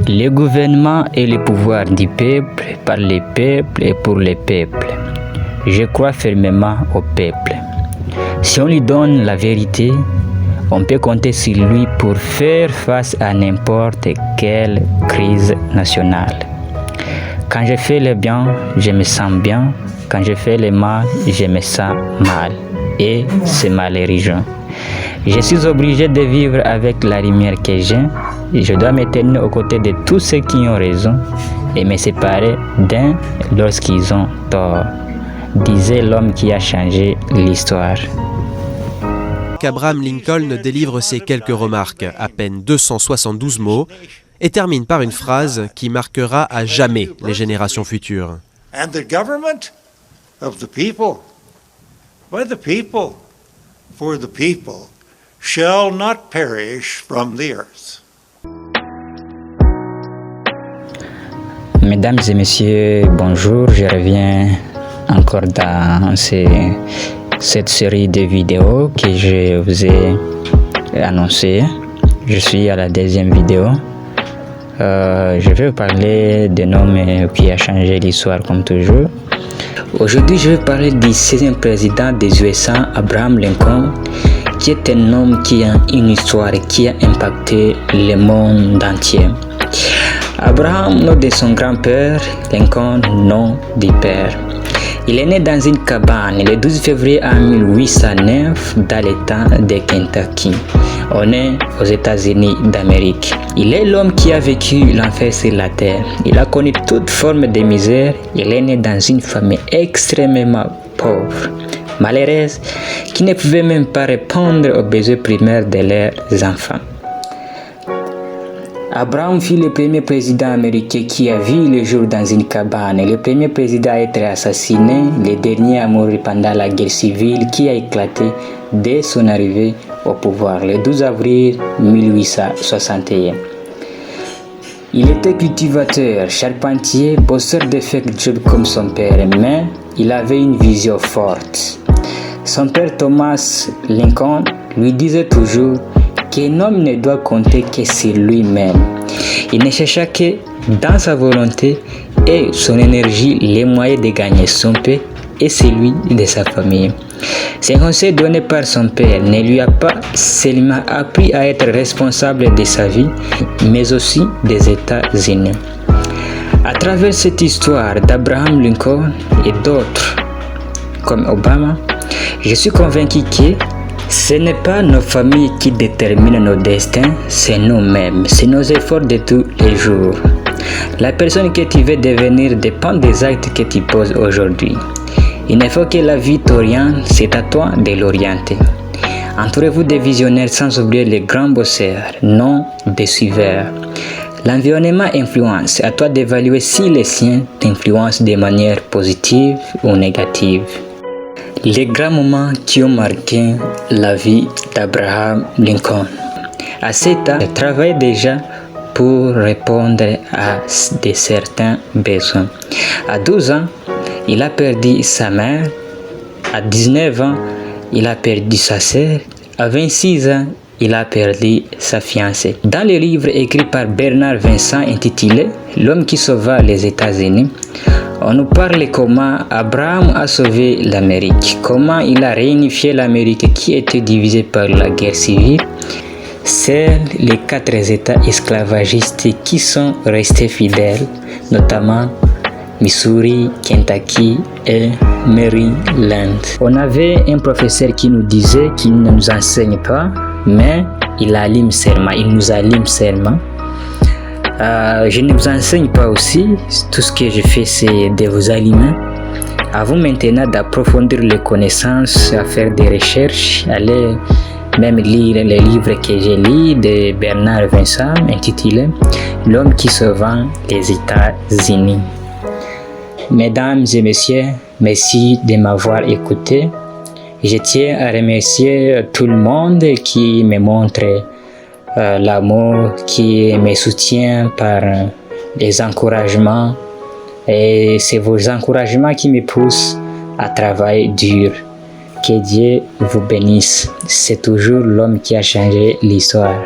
Le gouvernement est le pouvoir du peuple, par les peuples et pour les peuples. Je crois fermement au peuple. Si on lui donne la vérité, on peut compter sur lui pour faire face à n'importe quelle crise nationale. Quand je fais le bien, je me sens bien. Quand je fais le mal, je me sens mal. Et c'est malheureux. Je suis obligé de vivre avec la lumière que j'ai. Je dois me tenir aux côtés de tous ceux qui ont raison et me séparer d'eux lorsqu'ils ont tort, disait l'homme qui a changé l'histoire. Abraham Lincoln délivre ces quelques remarques, à peine 272 mots, et termine par une phrase qui marquera à jamais les générations futures. And the government of the people, by the people, for the people, shall not perish from the earth. Mesdames et messieurs, bonjour, je reviens encore dans cette série de vidéos que je vous ai annoncé. Je suis à la deuxième vidéo. Je vais vous parler d'un homme qui a changé l'histoire comme toujours. Aujourd'hui, je vais parler du 16e président des USA, Abraham Lincoln, qui est un homme qui a une histoire qui a impacté le monde entier. Abraham, nom de son grand-père, Lincoln, nom du père. Il est né dans une cabane le 12 février 1809 dans l'État de Kentucky. On est aux États-Unis d'Amérique. Il est l'homme qui a vécu l'enfer sur la terre. Il a connu toute forme de misère. Il est né dans une famille extrêmement pauvre, malheureuse, qui ne pouvait même pas répondre aux besoins primaires de leurs enfants. Abraham fut le premier président américain qui a vu le jour dans une cabane, le premier président à être assassiné, le dernier à mourir pendant la guerre civile qui a éclaté dès son arrivée au pouvoir, le 12 avril 1861. Il était cultivateur, charpentier, bosseur de fake job comme son père, mais il avait une vision forte. Son père Thomas Lincoln lui disait toujours qu'un homme ne doit compter que sur lui-même. Il ne chercha que dans sa volonté et son énergie les moyens de gagner son paix et celui de sa famille. Ces conseils donnés par son père ne lui a pas seulement appris à être responsable de sa vie, mais aussi des États-Unis. À travers cette histoire d'Abraham Lincoln et d'autres comme Obama, je suis convaincu que ce n'est pas nos familles qui déterminent nos destins, c'est nous-mêmes, c'est nos efforts de tous les jours. La personne que tu veux devenir dépend des actes que tu poses aujourd'hui. Il ne faut que la vie t'oriente, c'est à toi de l'orienter. Entourez-vous de visionnaires sans oublier les grands bosseurs, non des suiveurs. L'environnement influence, à toi d'évaluer si les siens t'influencent de manière positive ou négative. Les grands moments qui ont marqué la vie d'Abraham Lincoln. À cet âge, il travaillait déjà pour répondre à certains besoins. À 12 ans, il a perdu sa mère. À 19 ans, il a perdu sa sœur. À 26 ans, il a perdu sa fiancée. Dans le livre écrit par Bernard Vincent intitulé « L'homme qui sauva les États-Unis », on nous parle comment Abraham a sauvé l'Amérique, comment il a réunifié l'Amérique qui était divisée par la guerre civile. C'est les 4 États esclavagistes qui sont restés fidèles, notamment Missouri, Kentucky et Maryland. On avait un professeur qui nous disait qu'il ne nous enseigne pas, mais il nous allume seulement. Je ne vous enseigne pas aussi, tout ce que je fais c'est de vous allumer. À vous maintenant d'approfondir les connaissances, à faire des recherches, allez même lire les livres que j'ai lus de Bernard Vincent intitulé « L'homme qui sauva les États-Unis ». Mesdames et messieurs, merci de m'avoir écouté. Je tiens à remercier tout le monde qui me montre l'amour, qui me soutient par des encouragements. Et c'est vos encouragements qui me poussent à travailler dur. Que Dieu vous bénisse. C'est toujours l'homme qui a changé l'histoire.